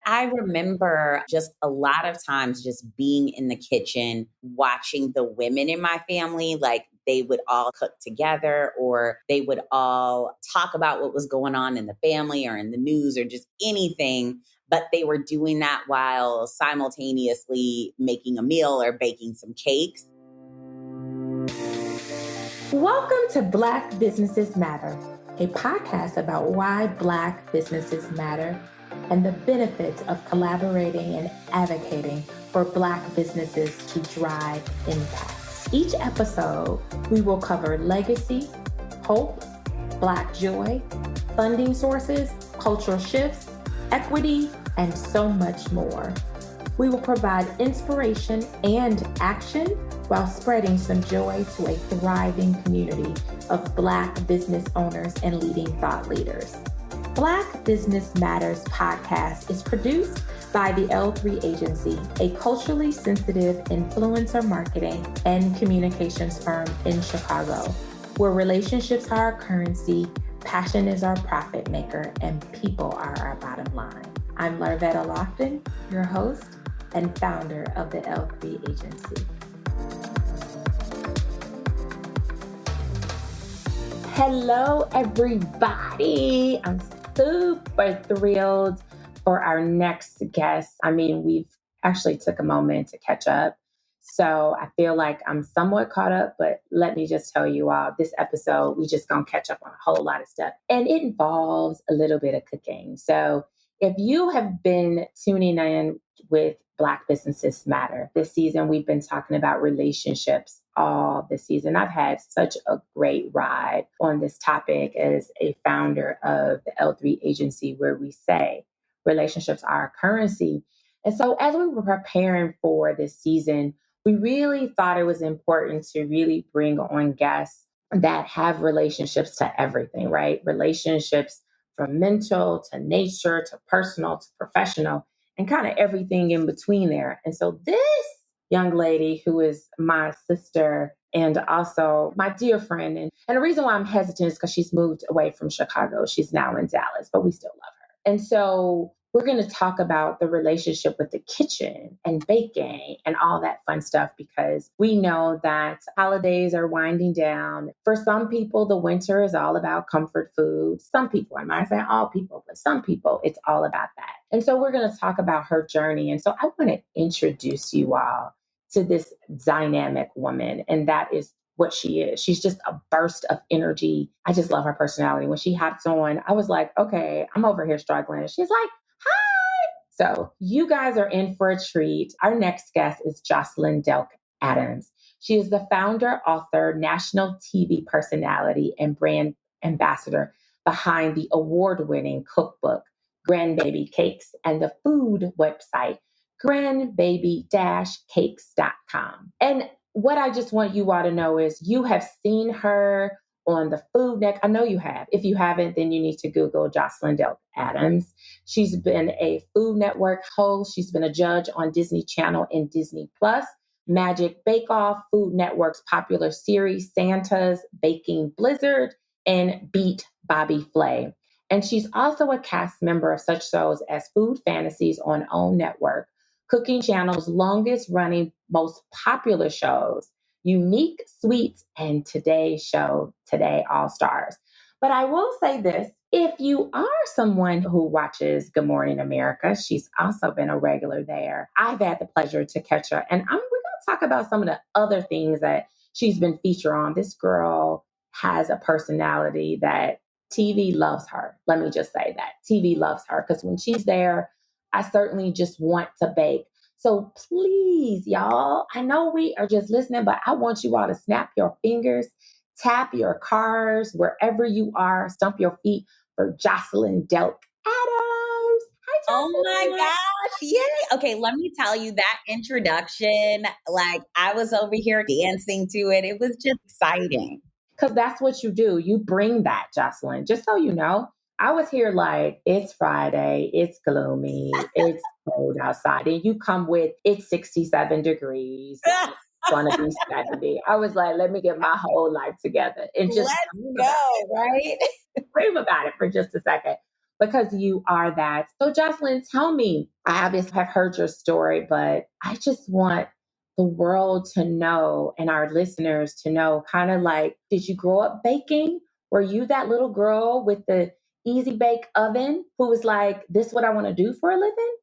I remember just a lot of times just being in the kitchen, watching the women in my family, like they would all cook together or they would all talk about what was going on in the family or in the news or just anything. But they were doing that while simultaneously making a meal or baking some cakes. Welcome to Black Businesses Matter, a podcast about why Black businesses matter and the benefits of collaborating and advocating for Black businesses to drive impact. Each episode, we will cover legacy, hope, Black joy, funding sources, cultural shifts, equity, and so much more. We will provide inspiration and action while spreading some joy to a thriving community of Black business owners and leading thought leaders. Black Business Matters podcast is produced by the L3 Agency, a culturally sensitive influencer marketing and communications firm in Chicago, where relationships are our currency, passion is our profit maker, and people are our bottom line. I'm Larvetta Lofton, your host and founder of the L3 Agency. Hello, everybody. I'm super thrilled for our next guest. I mean, we've actually took a moment to catch up. So I feel like I'm somewhat caught up, but let me just tell you all, this episode, we just gonna catch up on a whole lot of stuff. And it involves a little bit of cooking. So if you have been tuning in with Black Businesses Matter, this season, we've been talking about relationships all this season. I've had such a great ride on this topic as a founder of the L3 Agency, where we say relationships are our currency. And so as we were preparing for this season, we really thought it was important to really bring on guests that have relationships to everything, right? Relationships from mental to nature to personal to professional and kind of everything in between there. And so this young lady, who is my sister and also my dear friend, and the reason why I'm hesitant is because she's moved away from Chicago. She's now in Dallas, but we still love her. And so we're going to talk about the relationship with the kitchen and baking and all that fun stuff, because we know that holidays are winding down. For some people, the winter is all about comfort food. Some people, I'm not saying all people, but some people, it's all about that. And so we're going to talk about her journey. And so I want to introduce you all to this dynamic woman, and that is what she is. She's just a burst of energy. I just love her personality. When she hops on, I was like, okay, I'm over here struggling. She's like, hi. So you guys are in for a treat. Our next guest is Jocelyn Delk Adams. She is the founder, author, national TV personality, and brand ambassador behind the award-winning cookbook, Grandbaby Cakes, and the food website, Grandbaby-Cakes.com. And what I just want you all to know is you have seen her on the Food Network. I know you have. If you haven't, then you need to Google Jocelyn Delk Adams. She's been a Food Network host. She's been a judge on Disney Channel and Disney Plus, Magic Bake Off, Food Network's popular series, Santa's Baking Blizzard, and Beat Bobby Flay. And she's also a cast member of such shows as Food Fantasies on OWN Network, Cooking Channel's longest running, most popular shows, Unique Sweets, and Today's Show, Today All Stars. But I will say this, if you are someone who watches Good Morning America, she's also been a regular there. I've had the pleasure to catch her, and we're going to talk about some of the other things that she's been featured on. This girl has a personality that TV loves her. Let me just say that. TV loves her, because when she's there, I certainly just want to bake. So please, y'all, I know we are just listening, but I want you all to snap your fingers, tap your cars, wherever you are, stomp your feet for Jocelyn Delk Adams. Hi, Jocelyn. Oh my gosh. Yay. Okay, let me tell you that introduction, like I was over here dancing to it. It was just exciting. Because that's what you do. You bring that, Jocelyn. Just so you know, I was here like, it's Friday, it's gloomy, it's cold outside. And you come with, it's 67 degrees, it's going to be 70. I was like, let me get my whole life together. And just let's go, right? dream about it for just a second. because you are that. So Jocelyn, tell me, I obviously have heard your story, but I just want the world to know and our listeners to know kind of like, did you grow up baking? Were you that little girl with the easy bake oven who was like, this is what I want to do for a living?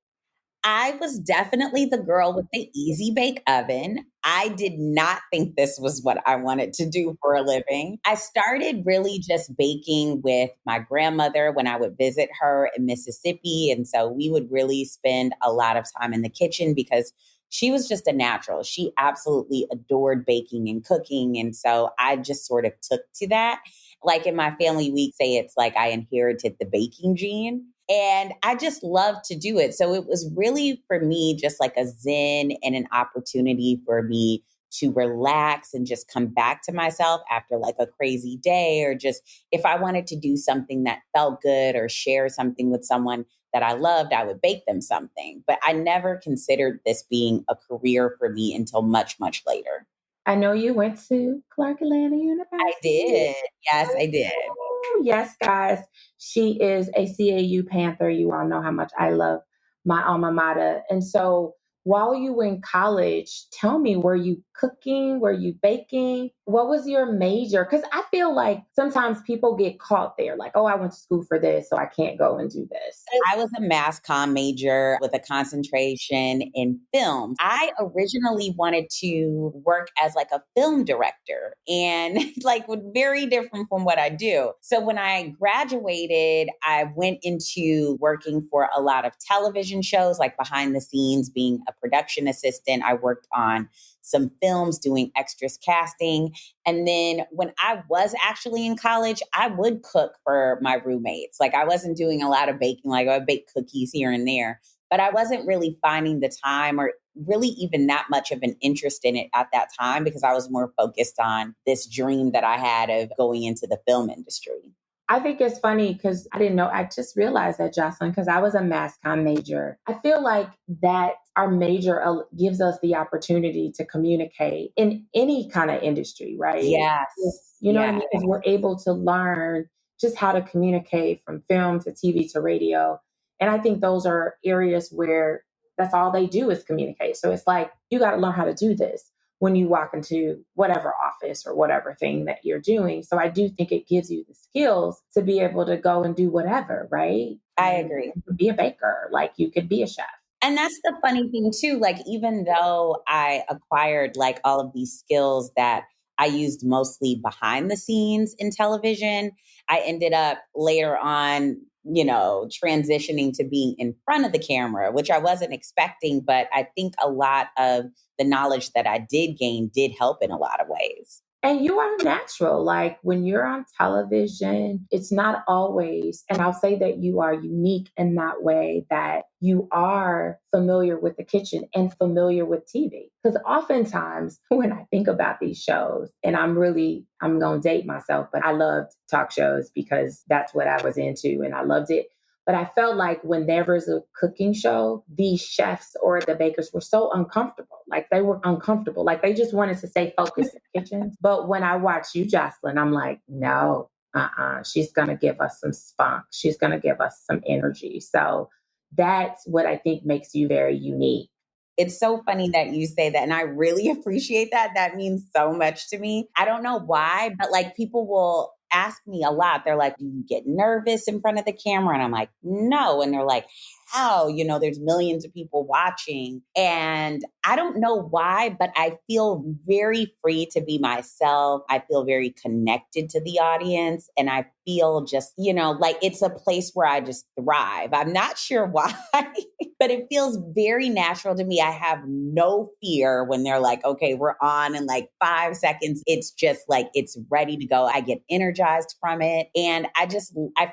I was definitely the girl with the easy bake oven. I did not think this was what I wanted to do for a living. I started really just baking with my grandmother when I would visit her in Mississippi. And so we would really spend a lot of time in the kitchen because she was just a natural. She absolutely adored baking and cooking. And so I just sort of took to that. Like in my family, we say it's like I inherited the baking gene. And I just love to do it. So it was really for me just like a zen and an opportunity for me to relax and just come back to myself after like a crazy day, or just if I wanted to do something that felt good or share something with someone that I loved, I would bake them something. But I never considered this being a career for me until much, much later. I know you went to Clark Atlanta I University. did. Yes, I did. Oh, yes, guys. She is a CAU Panther. You all know how much I love my alma mater. And so while you were in college, tell me, were you cooking? Were you baking? What was your major? Because I feel like sometimes people get caught there, like, oh, I went to school for this, so I can't go and do this. I was a mass comm major with a concentration in film. I originally wanted to work as like a film director and like very different from what I do. So when I graduated, I went into working for a lot of television shows, like behind the scenes, being a production assistant. I worked on some films doing extras casting. And then when I was actually in college, I would cook for my roommates. Like I wasn't doing a lot of baking, like I would bake cookies here and there, but I wasn't really finding the time or really even that much of an interest in it at that time because I was more focused on this dream that I had of going into the film industry. I think it's funny because I didn't know. I just realized that, Jocelyn, because I was a mass comm major. I feel like that our major gives us the opportunity to communicate in any kind of industry, right? Yes. You know what I mean? Because we're able to learn just how to communicate from film to TV to radio. And I think those are areas where that's all they do is communicate. So it's like, you got to learn how to do this when you walk into whatever office or whatever thing that you're doing. So I do think it gives you the skills to be able to go and do whatever, right? I agree. You could be a baker, like you could be a chef. And that's the funny thing too. Like, even though I acquired like all of these skills that I used mostly behind the scenes in television, I ended up later on, transitioning to being in front of the camera, which I wasn't expecting. But I think a lot of the knowledge that I did gain did help in a lot of ways. And you are natural. Like when you're on television, it's not always, and I'll say that you are unique in that way that you are familiar with the kitchen and familiar with TV. Because oftentimes when I think about these shows, and I'm going to date myself, but I loved talk shows because that's what I was into and I loved it. But I felt like when there was a cooking show, these chefs or the bakers were so uncomfortable. Like they were uncomfortable. Like they just wanted to stay focused in kitchens. But when I watch you, Jocelyn, I'm like, no, she's going to give us some spunk. She's going to give us some energy. So that's what I think makes you very unique. It's so funny that you say that. And I really appreciate that. That means so much to me. I don't know why, but like people will ask me a lot. They're like, do you get nervous in front of the camera? And I'm like, no. And they're like, how? There's millions of people watching. And I don't know why, but I feel very free to be myself. I feel very connected to the audience. And I feel just, like it's a place where I just thrive. I'm not sure why, but it feels very natural to me. I have no fear when they're like, okay, we're on in like 5 seconds. It's just like, it's ready to go. I get energized from it. And I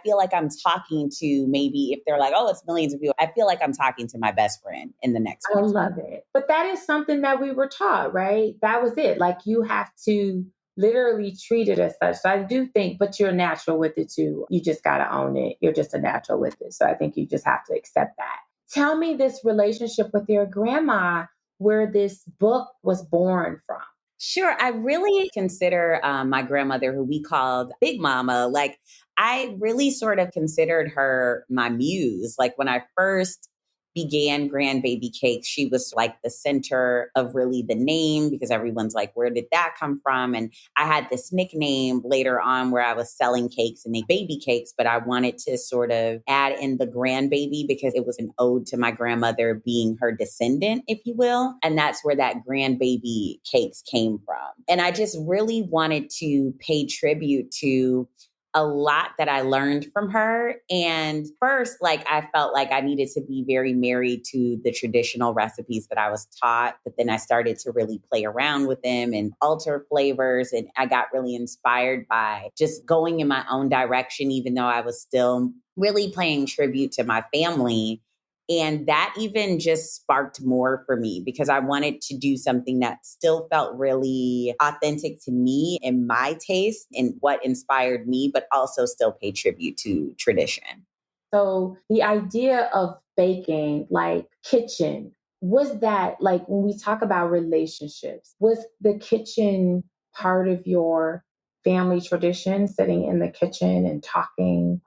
feel like I'm talking to, maybe if they're like, oh, it's millions of people, I feel like I'm talking to my best friend in the next I one. love it. But that is something that we were taught, right? That was it. Like you have to literally treat it as such. So I do think, but you're natural with it too. You just got to own it. You're just a natural with it. So I think you just have to accept that. Tell me this relationship with your grandma, where this book was born from. Sure. I really consider my grandmother, who we called Big Mama, like, I really sort of considered her my muse. Like, when I first began Grandbaby Cakes, she was like the center of really the name because everyone's like, where did that come from? And I had this nickname later on where I was selling cakes and make baby cakes, but I wanted to sort of add in the grandbaby because it was an ode to my grandmother being her descendant, if you will. And that's where that Grandbaby Cakes came from. And I just really wanted to pay tribute to a lot that I learned from her. And first, like, I felt like I needed to be very married to the traditional recipes that I was taught. But then I started to really play around with them and alter flavors. And I got really inspired by just going in my own direction, even though I was still really paying tribute to my family. And that even just sparked more for me because I wanted to do something that still felt really authentic to me and my taste and what inspired me, but also still pay tribute to tradition. So the idea of baking, like kitchen, was that like when we talk about relationships, was the kitchen part of your family tradition, sitting in the kitchen and talking?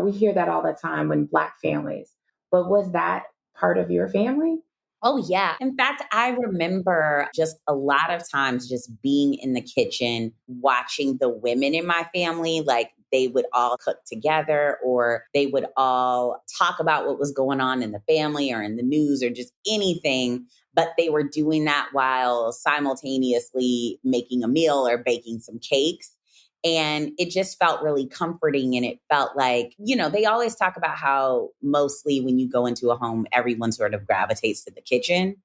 We hear that all the time when Black families, but was that part of your family? Oh, yeah. In fact, I remember just a lot of times just being in the kitchen, watching the women in my family, like they would all cook together or they would all talk about what was going on in the family or in the news or just anything. But they were doing that while simultaneously making a meal or baking some cakes. And it just felt really comforting. And it felt like, they always talk about how mostly when you go into a home, everyone sort of gravitates to the kitchen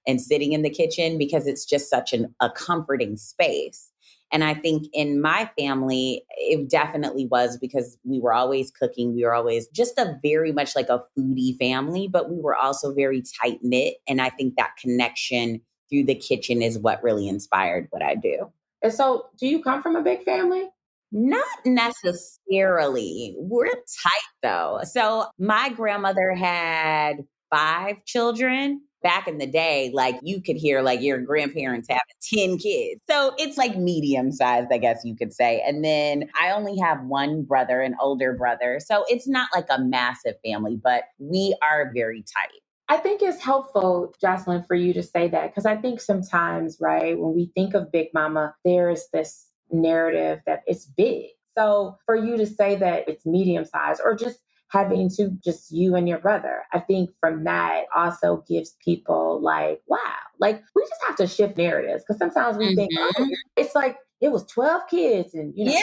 and sitting in the kitchen because it's just such a comforting space. And I think in my family, it definitely was because we were always cooking. We were always just a very much like a foodie family, but we were also very tight knit. And I think that connection through the kitchen is what really inspired what I do. And so, do you come from a big family? Not necessarily. We're tight though. So my grandmother had 5 children. Back in the day, like you could hear like your grandparents having 10 kids. So it's like medium sized, I guess you could say. And then I only have one brother, an older brother. So it's not like a massive family, but we are very tight. I think it's helpful, Jocelyn, for you to say that because I think sometimes, right, when we think of Big Mama, there's this narrative that it's big. So for you to say that it's medium size or just having to just you and your brother, I think from that also gives people like, wow, like we just have to shift narratives because sometimes we think, oh, Mhm. it's like it was 12 kids and, Yeah.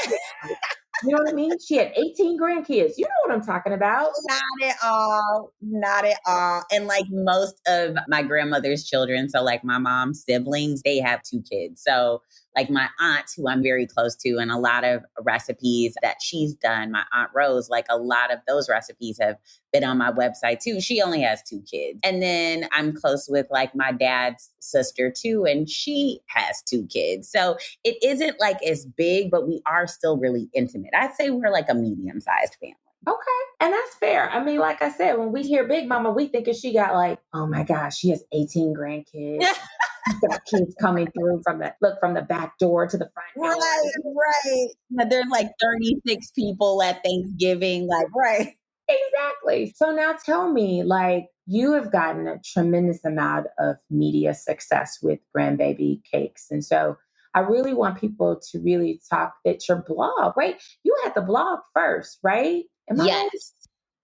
you know what I mean? She had 18 grandkids. You know what I'm talking about. Not at all. Not at all. And like most of my grandmother's children, so like my mom's siblings, they have 2 kids. So like my aunt, who I'm very close to, and a lot of recipes that she's done, my Aunt Rose, like a lot of those recipes have been on my website too. She only has 2 kids. And then I'm close with like my dad's sister too, and she has 2 kids. So it isn't like as big, but we are still really intimate. I'd say we're like a medium sized family. Okay. And that's fair. I mean, like I said, when we hear Big Mama, we thinking she got like, oh my gosh, she has 18 grandkids. She's got kids coming through from the back door to the front door. Right, right. But there's like 36 people at Thanksgiving, like, right. Exactly. So now tell me, like, you have gotten a tremendous amount of media success with Grandbaby Cakes. And so I really want people to really talk at your blog, right? You had the blog first, right? Am I right? Yes.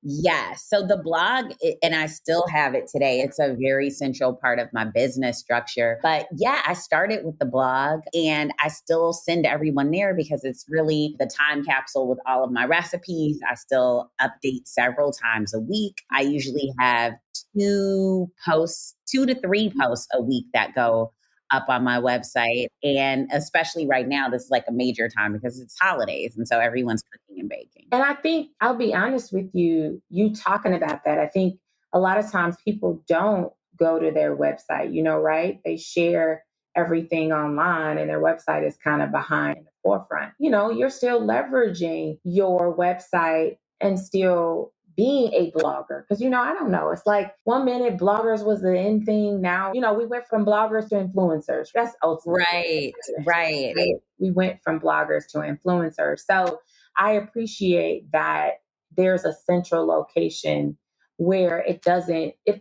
Yes. So the blog, and I still have it today, it's a very central part of my business structure. But yeah, I started with the blog and I still send everyone there because it's really the time capsule with all of my recipes. I still update several times a week. I usually have 2 posts, 2 to 3 posts a week that go up on my website. And especially right now, this is like a major time because it's holidays. And so everyone's cooking and baking. And I think I'll be honest with you, you talking about that. I think a lot of times people don't go to their website, right? They share everything online and their website is kind of behind in the forefront. You're still leveraging your website and still being a blogger? Because, I don't know. It's like 1 minute bloggers was the in thing. Now, we went from bloggers to influencers. That's ultimately Right, right. right? We went from bloggers to influencers. So I appreciate that there's a central location where it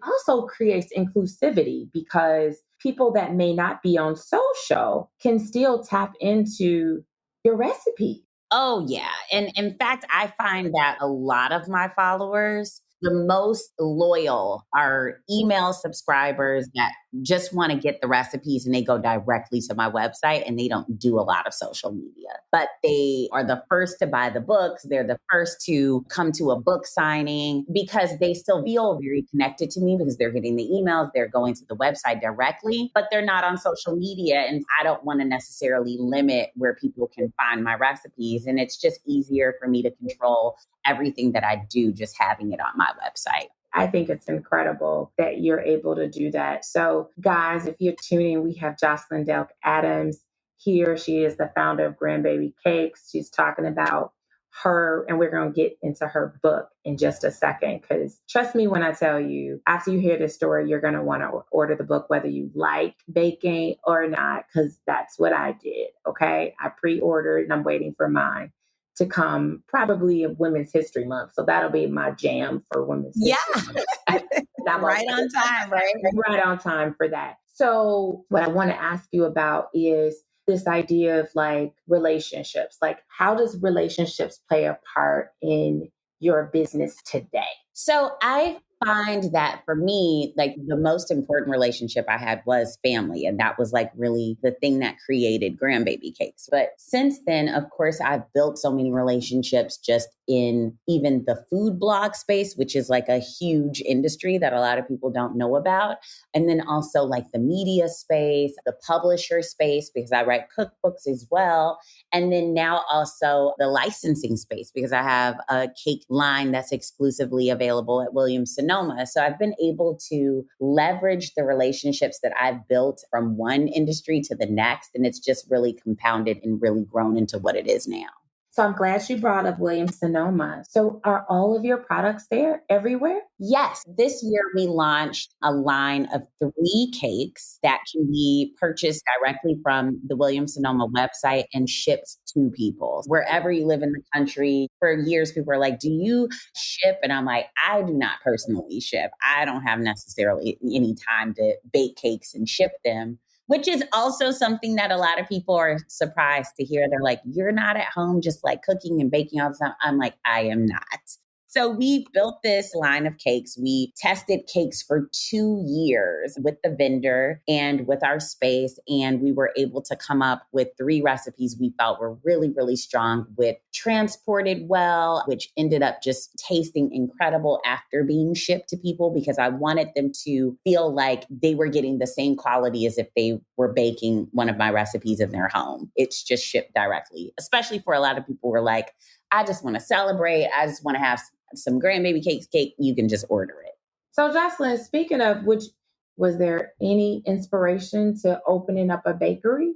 also creates inclusivity because people that may not be on social can still tap into your recipe. Oh, yeah. And in fact, I find that a lot of my followers, the most loyal are email subscribers that just want to get the recipes and they go directly to my website and they don't do a lot of social media. But they are the first to buy the books. They're the first to come to a book signing because they still feel very connected to me because they're getting the emails, they're going to the website directly, but they're not on social media. And I don't want to necessarily limit where people can find my recipes. And it's just easier for me to control everything that I do, just having it on my website. I think it's incredible that you're able to do that. So, guys, if you're tuning, we have Jocelyn Delk Adams here. She is the founder of Grandbaby Cakes. She's talking about her, and we're going to get into her book in just a second. Because trust me when I tell you, after you hear this story, you're going to want to order the book, whether you like baking or not, because that's what I did. Okay. I pre-ordered and I'm waiting for mine to come probably in Women's History Month. So that'll be my jam for Women's History Month. Right on time, right? Right on time for that. So what I want to ask you about is this idea of like relationships. Like, how does relationships play a part in your business today? So I find that for me, like the most important relationship I had was family. And that was like really the thing that created Grandbaby Cakes. But since then, of course, I've built so many relationships just in even the food blog space, which is like a huge industry that a lot of people don't know about. And then also like the media space, the publisher space, because I write cookbooks as well. And then now also the licensing space, because I have a cake line that's exclusively available at Williams-Sonoma. So I've been able to leverage the relationships that I've built from one industry to the next. And it's just really compounded and really grown into what it is now. So I'm glad you brought up Williams-Sonoma. So are all of your products there everywhere? Yes. This year we launched a line of 3 cakes that can be purchased directly from the Williams-Sonoma website and shipped to people wherever you live in the country. For years, people were like, do you ship? And I'm like, I do not personally ship. I don't have necessarily any time to bake cakes and ship them. Which is also something that a lot of people are surprised to hear. They're like, you're not at home just like cooking and baking all the time. I'm like, I am not. So we built this line of cakes. We tested cakes for 2 years with the vendor and with our space. And we were able to come up with 3 recipes we felt were really, really strong, with transported well, which ended up just tasting incredible after being shipped to people, because I wanted them to feel like they were getting the same quality as if they were baking one of my recipes in their home. It's just shipped directly, especially for a lot of people who are like, I just want to celebrate. I just want to have some Grandbaby Cakes cake. You can just order it. So Jocelyn, speaking of which, was there any inspiration to opening up a bakery?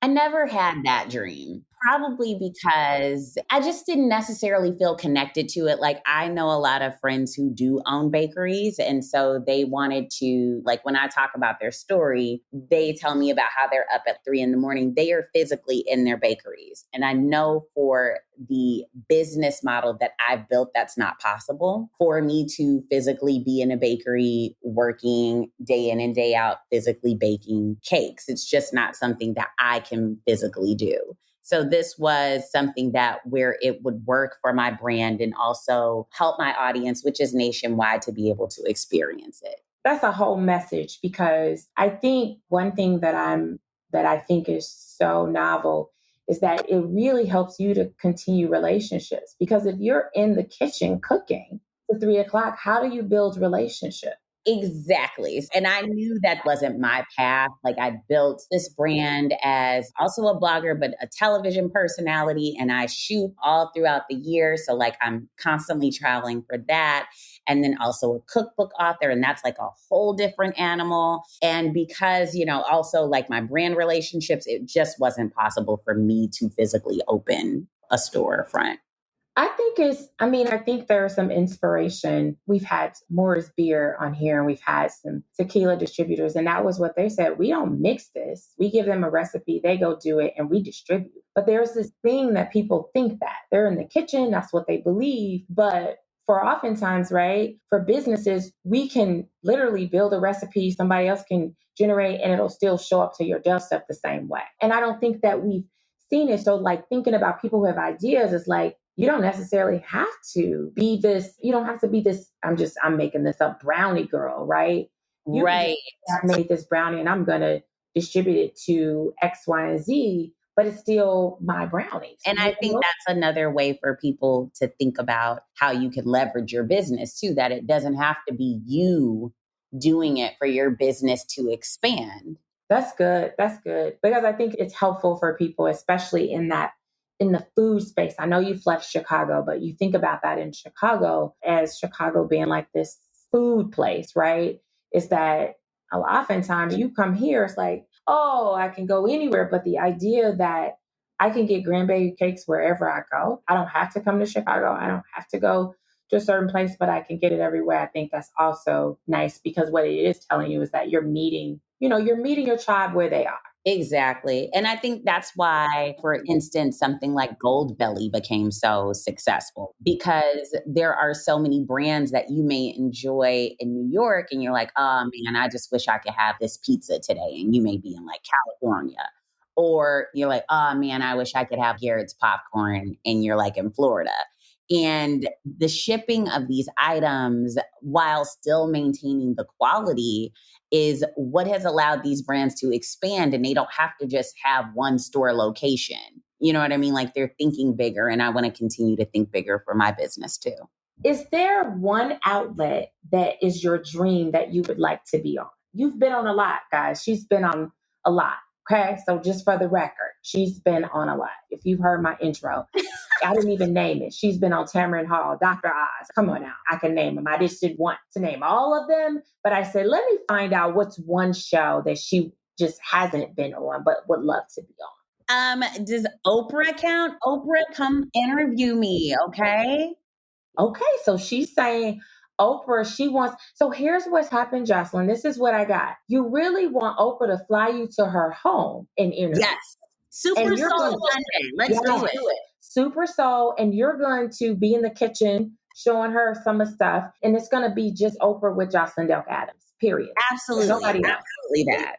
I never had that dream. Probably because I just didn't necessarily feel connected to it. Like, I know a lot of friends who do own bakeries. And so they wanted to, like, when I talk about their story, they tell me about how they're up at 3 a.m. They are physically in their bakeries. And I know for the business model that I've built, that's not possible for me to physically be in a bakery working day in and day out, physically baking cakes. It's just not something that I can physically do. So this was something that where it would work for my brand and also help my audience, which is nationwide, to be able to experience it. That's a whole message, because I think one thing that I think is so novel is that it really helps you to continue relationships. Because if you're in the kitchen cooking to 3 o'clock, how do you build relationships? Exactly. And I knew that wasn't my path. Like, I built this brand as also a blogger, but a television personality. And I shoot all throughout the year. So like, I'm constantly traveling for that. And then also a cookbook author. And that's like a whole different animal. And because, also like my brand relationships, it just wasn't possible for me to physically open a storefront. I think there's some inspiration. We've had Moore's Beer on here and we've had some tequila distributors, and that was what they said. We don't mix this. We give them a recipe, they go do it, and we distribute. But there's this thing that people think that they're in the kitchen, that's what they believe. But for oftentimes, right, for businesses, we can literally build a recipe, somebody else can generate, and it'll still show up to your doorstep the same way. And I don't think that we've seen it. So, like, thinking about people who have ideas is like, you don't necessarily have to be this, you don't have to be this, I'm making this up, brownie girl, right? You can just Right. say, I made this brownie and I'm going to distribute it to X, Y, and Z, but it's still my brownie. And I think that's another way for people to think about how you can leverage your business too, that it doesn't have to be you doing it for your business to expand. That's good. That's good. Because I think it's helpful for people, especially in the food space. I know you've left Chicago, but you think about that in Chicago as Chicago being like this food place, right? Is that oftentimes you come here, it's like, oh, I can go anywhere. But the idea that I can get Grandbaby Cakes wherever I go. I don't have to come to Chicago. I don't have to go to a certain place, but I can get it everywhere. I think that's also nice because what it is telling you is that you're meeting your tribe where they are. Exactly. And I think that's why, for instance, something like Gold Belly became so successful because there are so many brands that you may enjoy in New York and you're like, oh man, I just wish I could have this pizza today. And you may be in like California. Or you're like, oh man, I wish I could have Garrett's popcorn and you're like in Florida. And the shipping of these items while still maintaining the quality is what has allowed these brands to expand, and they don't have to just have one store location. You know what I mean? Like they're thinking bigger, and I want to continue to think bigger for my business too. Is there one outlet that is your dream that you would like to be on? You've been on a lot, guys. She's been on a lot. Okay. So just for the record, she's been on a lot. If you've heard my intro, I didn't even name it. She's been on Tamron Hall, Dr. Oz. Come on now. I can name them. I just didn't want to name all of them, but I said, let me find out what's one show that she just hasn't been on, but would love to be on. Does Oprah count? Oprah, come interview me, okay? Okay, so she's saying Oprah, she wants. So here's what's happened, Jocelyn. This is what I got. You really want Oprah to fly you to her home and interview. Yes. Super Soul Sunday. Let's do it. Super Soul. And you're going to be in the kitchen showing her some of stuff. And it's going to be just Oprah with Jocelyn Delk Adams, period. Absolutely. Nobody else. Absolutely that.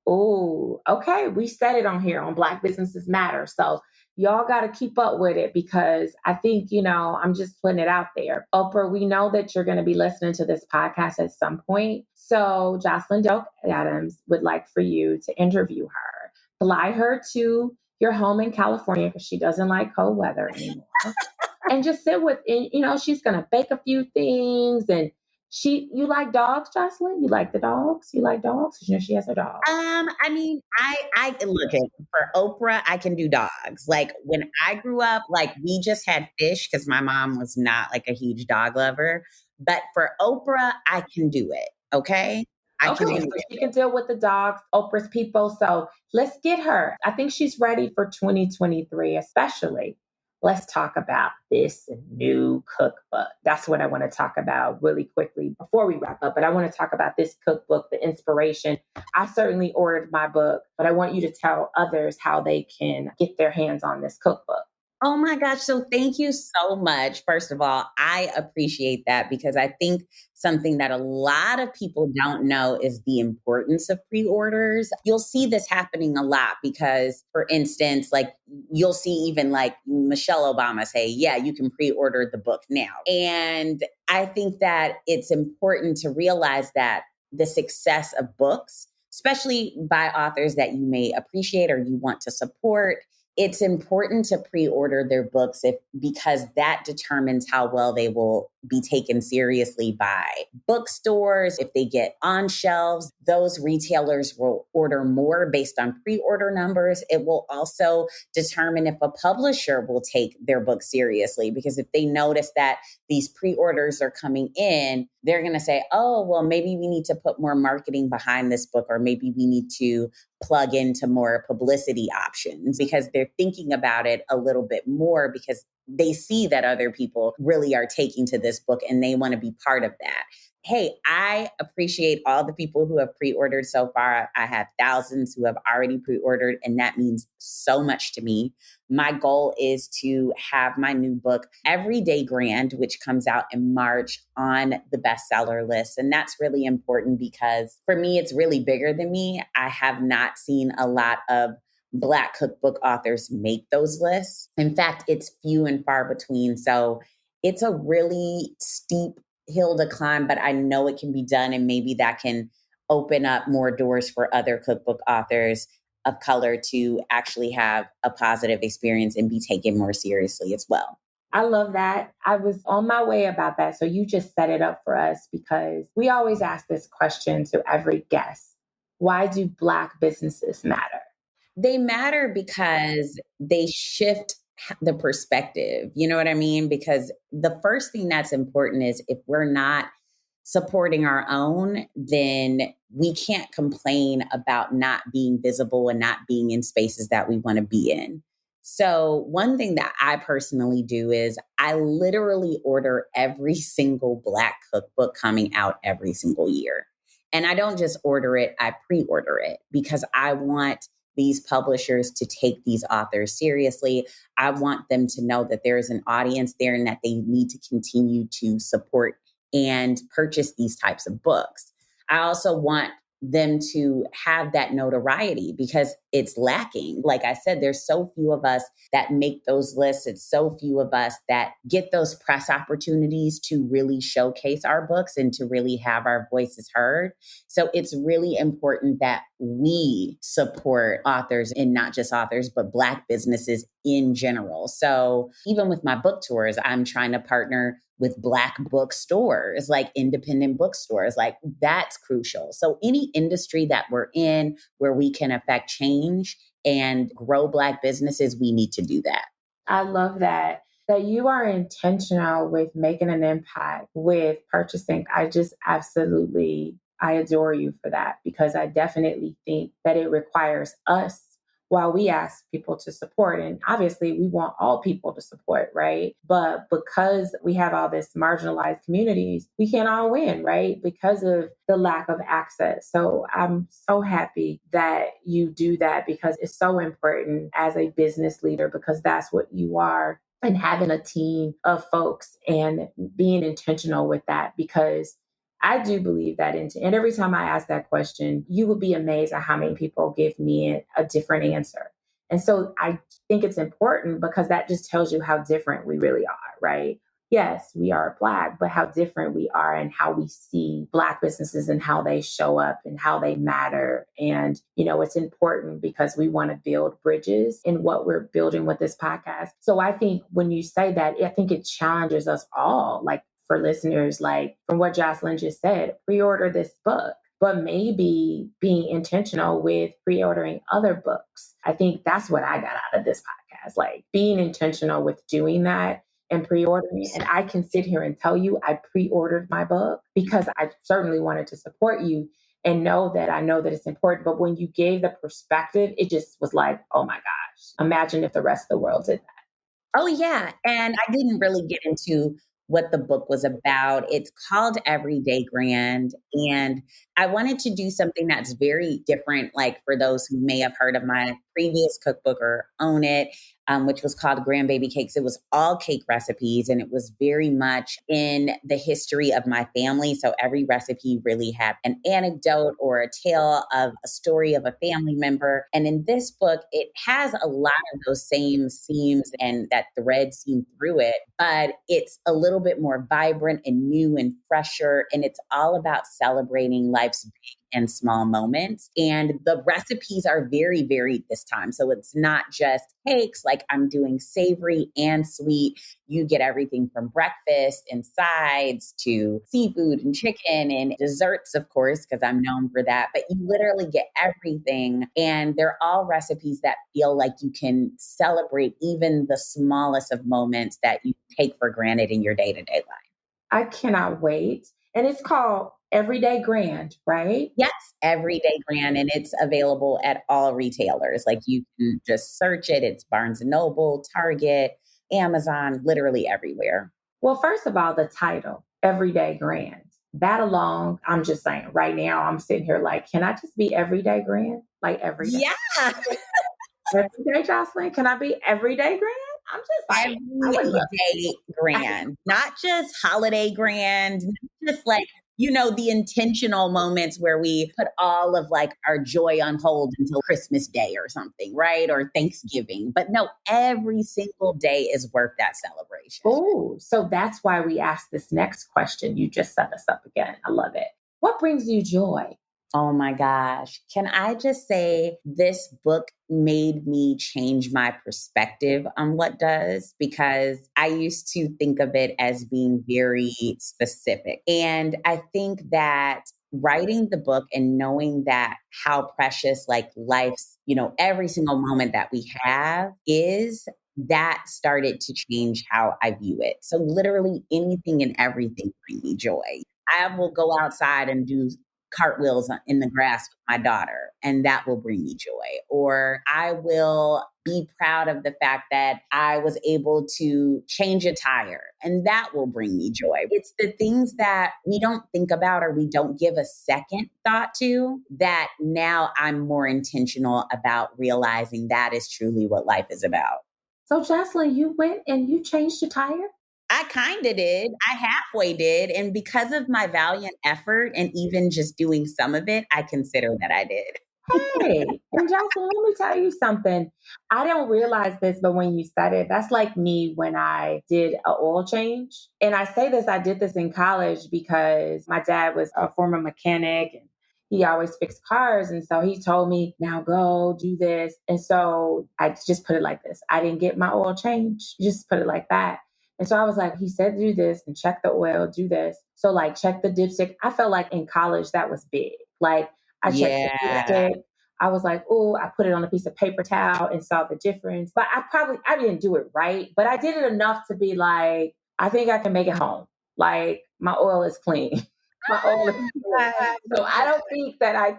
Oh, okay. We said it on here on Black Businesses Matter. So y'all got to keep up with it because I think, I'm just putting it out there. Oprah, we know that you're going to be listening to this podcast at some point. So Jocelyn Delk Adams would like for you to interview her, fly her to your home in California because she doesn't like cold weather anymore. And just sit with, she's going to bake a few things and you like dogs, Jocelyn? You like the dogs? You like dogs? She has a dog. I mean, I look at for Oprah, I can do dogs. Like when I grew up, like we just had fish because my mom was not like a huge dog lover. But for Oprah, I can do it. Okay. She can deal with the dogs, Oprah's people. So let's get her. I think she's ready for 2023, especially. Let's talk about this new cookbook. That's what I want to talk about really quickly before we wrap up. But I want to talk about this cookbook, the inspiration. I certainly ordered my book, but I want you to tell others how they can get their hands on this cookbook. Oh my gosh. So thank you so much. First of all, I appreciate that because I think something that a lot of people don't know is the importance of pre-orders. You'll see this happening a lot because, for instance, like you'll see even like Michelle Obama say, yeah, you can pre-order the book now. And I think that it's important to realize that the success of books, especially by authors that you may appreciate or you want to support, it's important to pre-order their books because that determines how well they will be taken seriously by bookstores. If they get on shelves, those retailers will order more based on pre-order numbers. It will also determine if a publisher will take their book seriously, because if they notice that these pre-orders are coming in, they're going to say, oh, well, maybe we need to put more marketing behind this book, or maybe we need to plug into more publicity options because they're thinking about it a little bit more because they see that other people really are taking to this book and they want to be part of that. Hey, I appreciate all the people who have pre-ordered so far. I have thousands who have already pre-ordered, and that means so much to me. My goal is to have my new book, Everyday Grand, which comes out in March, on the bestseller list. And that's really important because for me, it's really bigger than me. I have not seen a lot of Black cookbook authors make those lists. In fact, it's few and far between. So it's a really steep hill to climb, but I know it can be done. And maybe that can open up more doors for other cookbook authors of color to actually have a positive experience and be taken more seriously as well. I love that. I was on my way about that. So you just set it up for us because we always ask this question to every guest. Why do Black businesses matter? They matter because they shift the perspective. You know what I mean? Because the first thing that's important is if we're not supporting our own, then we can't complain about not being visible and not being in spaces that we want to be in. So one thing that I personally do is I literally order every single Black cookbook coming out every single year. And I don't just order it, I pre-order it because I want these publishers to take these authors seriously. I want them to know that there is an audience there and that they need to continue to support and purchase these types of books. I also want them to have that notoriety because it's lacking. Like I said, there's so few of us that make those lists. It's so few of us that get those press opportunities to really showcase our books and to really have our voices heard. So it's really important that we support authors and not just authors, but Black businesses in general. So even with my book tours, I'm trying to partner with Black bookstores, like independent bookstores, like that's crucial. So any industry that we're in where we can affect change and grow Black businesses, we need to do that. I love that you are intentional with making an impact with purchasing. I adore you for that because I definitely think that it requires us while we ask people to support. And obviously we want all people to support, right? But because we have all this marginalized communities, we can't all win, right? Because of the lack of access. So I'm so happy that you do that because it's so important as a business leader because that's what you are. And having a team of folks and being intentional with that because I do believe that. And every time I ask that question, you would be amazed at how many people give me a different answer. And so I think it's important because that just tells you how different we really are, right? Yes, we are Black, but how different we are and how we see Black businesses and how they show up and how they matter. And, it's important because we want to build bridges in what we're building with this podcast. So I think when you say that, I think it challenges us all, like, for listeners, like from what Jocelyn just said, pre-order this book, but maybe being intentional with pre-ordering other books. I think that's what I got out of this podcast, like being intentional with doing that and pre-ordering. And I can sit here and tell you I pre-ordered my book because I certainly wanted to support you and I know that it's important. But when you gave the perspective, it just was like, oh my gosh, imagine if the rest of the world did that. Oh, yeah. And I didn't really get into what the book was about. It's called Everyday Grand. And I wanted to do something that's very different, like for those who may have heard of my previous cookbook or own it, which was called Grandbaby Cakes. It was all cake recipes and it was very much in the history of my family. So every recipe really had an anecdote or a tale of a story of a family member. And in this book, it has a lot of those same themes and that thread seen through it, but it's a little bit more vibrant and new and fresher. And it's all about celebrating life's big and small moments. And the recipes are very varied this time. So it's not just cakes, like I'm doing savory and sweet. You get everything from breakfast and sides to seafood and chicken and desserts, of course, because I'm known for that. But you literally get everything. And they're all recipes that feel like you can celebrate even the smallest of moments that you take for granted in your day-to-day life. I cannot wait. And it's called Everyday Grand, right? Yes, Everyday Grand, and it's available at all retailers. Like you can just search it. It's Barnes and Noble, Target, Amazon, literally everywhere. Well, first of all, the title, Everyday Grand. That alone, I'm just saying right now, I'm sitting here like, can I just be Everyday Grand? Like every day. Yeah. Every day, Jocelyn, can I be Everyday Grand? I'm just like, I would love Everyday grand, not just holiday grand, not just like, the intentional moments where we put all of like our joy on hold until Christmas Day or something, right? Or Thanksgiving. But no, every single day is worth that celebration. Oh, so that's why we asked this next question. You just set us up again. I love it. What brings you joy? Oh my gosh. Can I just say this book made me change my perspective on what does? Because I used to think of it as being very specific. And I think that writing the book and knowing that how precious like life's, every single moment that we have is, that started to change how I view it. So literally anything and everything bring me joy. I will go outside and do cartwheels in the grass with my daughter, and that will bring me joy. Or I will be proud of the fact that I was able to change a tire, and that will bring me joy. It's the things that we don't think about or we don't give a second thought to that now I'm more intentional about realizing that is truly what life is about. So, Jocelyn, you went and you changed your tire? I kind of did. I halfway did. And because of my valiant effort and even just doing some of it, I consider that I did. Hey, and Jocelyn, let me tell you something. I don't realize this, but when you said it, that's like me when I did an oil change. And I say this, I did this in college because my dad was a former mechanic and he always fixed cars. And so he told me, now go do this. And so I just put it like this. I didn't get my oil change, just put it like that. And so I was like, he said, do this and check the oil, do this. So like check the dipstick. I felt like in college that was big. Like I checked the Yeah. dipstick. I was like, oh, I put it on a piece of paper towel and saw the difference. But I didn't do it right, but I did it enough to be like, I think I can make it home. Like my oil is clean. My oil is clean. So I don't think that I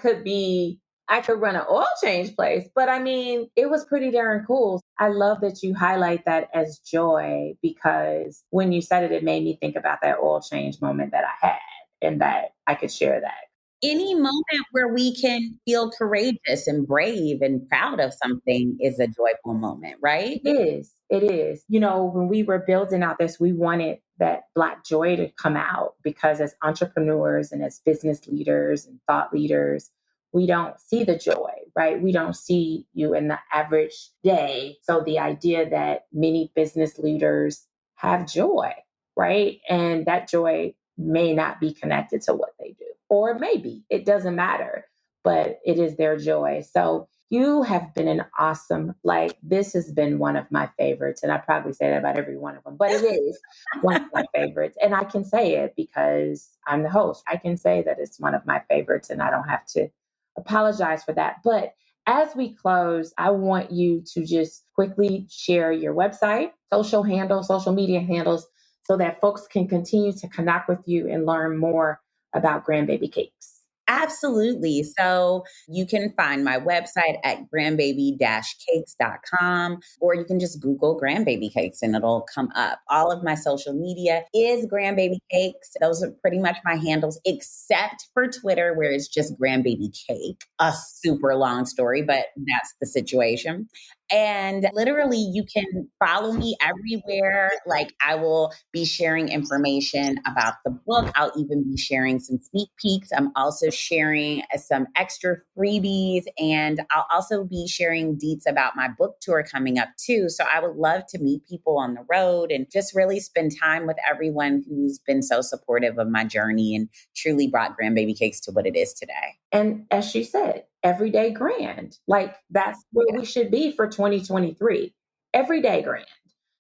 could run an oil change place, but I mean, it was pretty darn cool. I love that you highlight that as joy because when you said it, it made me think about that oil change moment that I had and that I could share that. Any moment where we can feel courageous and brave and proud of something is a joyful moment, right? It is. It is. When we were building out this, we wanted that Black joy to come out because as entrepreneurs and as business leaders and thought leaders, we don't see the joy, right? We don't see you in the average day. So the idea that many business leaders have joy, right? And that joy may not be connected to what they do, or maybe it doesn't matter, but it is their joy. So you have been an awesome, like, this has been one of my favorites. And I probably say that about every one of them, but it is one of my favorites. And I can say it because I'm the host. I can say that it's one of my favorites and I don't have to apologize for that. But as we close, I want you to just quickly share your website, social handles, social media handles, so that folks can continue to connect with you and learn more about Grandbaby Cakes. Absolutely. So you can find my website at grandbaby-cakes.com, or you can just Google Grandbaby Cakes and it'll come up. All of my social media is Grandbaby Cakes. Those are pretty much my handles, except for Twitter, where it's just Grandbaby Cake. A super long story, but that's the situation. And literally, you can follow me everywhere. Like, I will be sharing information about the book. I'll even be sharing some sneak peeks. I'm also sharing some extra freebies. And I'll also be sharing deets about my book tour coming up, too. So I would love to meet people on the road and just really spend time with everyone who's been so supportive of my journey and truly brought Grandbaby Cakes to what it is today. And as she said, everyday grand. Like that's where we should be for 2023. Everyday grand.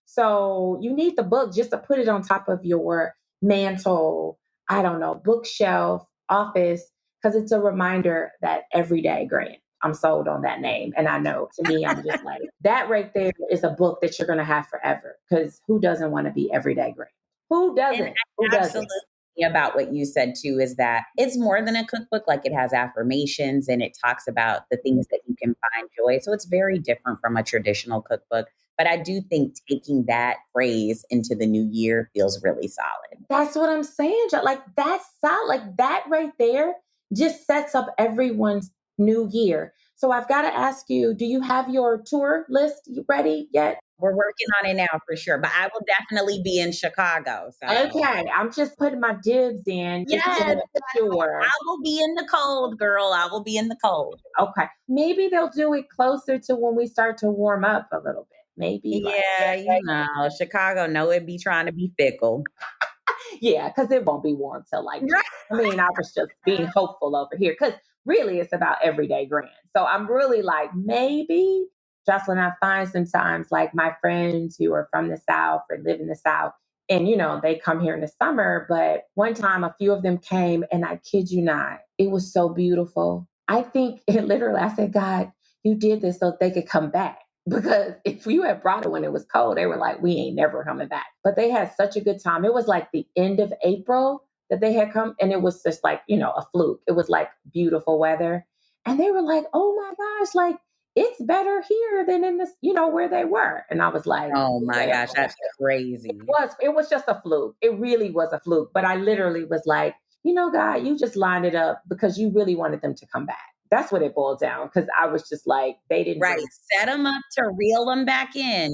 So you need the book just to put it on top of your mantle, I don't know, bookshelf, office, because it's a reminder that everyday grand. I'm sold on that name. And I know to me, I'm just like, that right there is a book that you're going to have forever. Because who doesn't want to be everyday grand? Who doesn't? Who doesn't? Absolutely. me about what you said too is that it's more than a cookbook. Like, it has affirmations and it talks about the things that you can find joy. So it's very different from a traditional cookbook. But I do think taking that phrase into the new year feels really solid. That's what I'm saying. Like, that's solid. Like, that right there just sets up everyone's new year. So I've got to ask you, do you have your tour list ready yet? We're working on it now for sure, but I will definitely be in Chicago. So. Okay, I'm just putting my dibs in. Yes, sure. I will be in the cold, girl. I will be in the cold. Okay, maybe they'll do it closer to when we start to warm up a little bit. Maybe. Yeah, Chicago, no, it'd be trying to be fickle. Yeah, because it won't be warm till like, right. I mean, I was just being hopeful over here because really it's about everyday grand. So I'm really like, maybe, Jocelyn, I find sometimes like my friends who are from the South or live in the South, and they come here in the summer. But one time a few of them came, and I kid you not, it was so beautiful. I think it literally, I said, God, you did this so they could come back. Because if you had brought it when it was cold, they were like, we ain't never coming back. But they had such a good time. It was like the end of April that they had come, and it was just like, a fluke. It was like beautiful weather. And they were like, oh my gosh, like it's better here than in this, where they were. And I was like, oh my gosh, that's crazy. It was just a fluke. It really was a fluke. But I literally was like, God, you just lined it up because you really wanted them to come back. That's what it boiled down. Because I was just like, they didn't. Right. Set them up to reel them back in.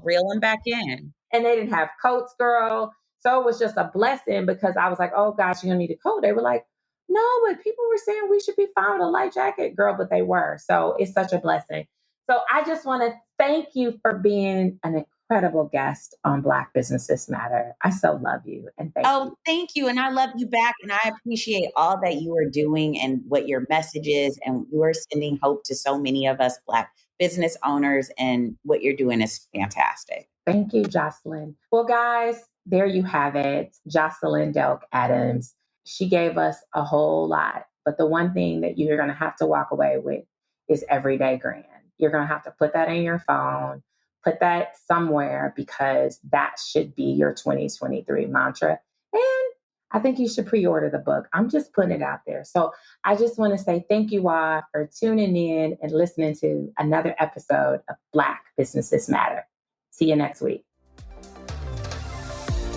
And they didn't have coats, girl. So it was just a blessing because I was like, oh gosh, you're going to need a coat. They were like, no, but people were saying we should be fine with a light jacket, girl, but they were. So it's such a blessing. So I just want to thank you for being an incredible guest on Black Businesses Matter. I so love you. And thank you. Oh, thank you. And I love you back. And I appreciate all that you are doing and what your message is. And you are sending hope to so many of us Black business owners. And what you're doing is fantastic. Thank you, Jocelyn. Well, guys, there you have it. Jocelyn Delk Adams. She gave us a whole lot. But the one thing that you're going to have to walk away with is everyday grand. You're going to have to put that in your phone, put that somewhere, because that should be your 2023 mantra. And I think you should pre-order the book. I'm just putting it out there. So I just want to say thank you all for tuning in and listening to another episode of Black Businesses Matter. See you next week.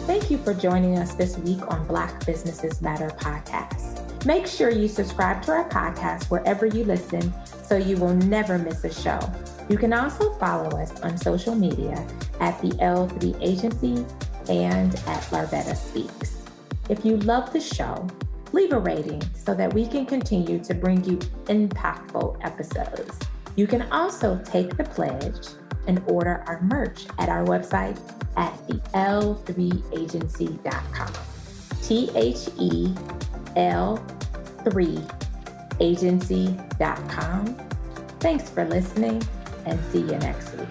Thank you for joining us this week on Black Businesses Matter podcast. Make sure you subscribe to our podcast wherever you listen so you will never miss a show. You can also follow us on social media at the L3 Agency and at Larvetta Speaks. If you love the show, leave a rating so that we can continue to bring you impactful episodes. You can also take the pledge and order our merch at our website at thetl3agency.com. THEL3agency.com. Thanks for listening and see you next week.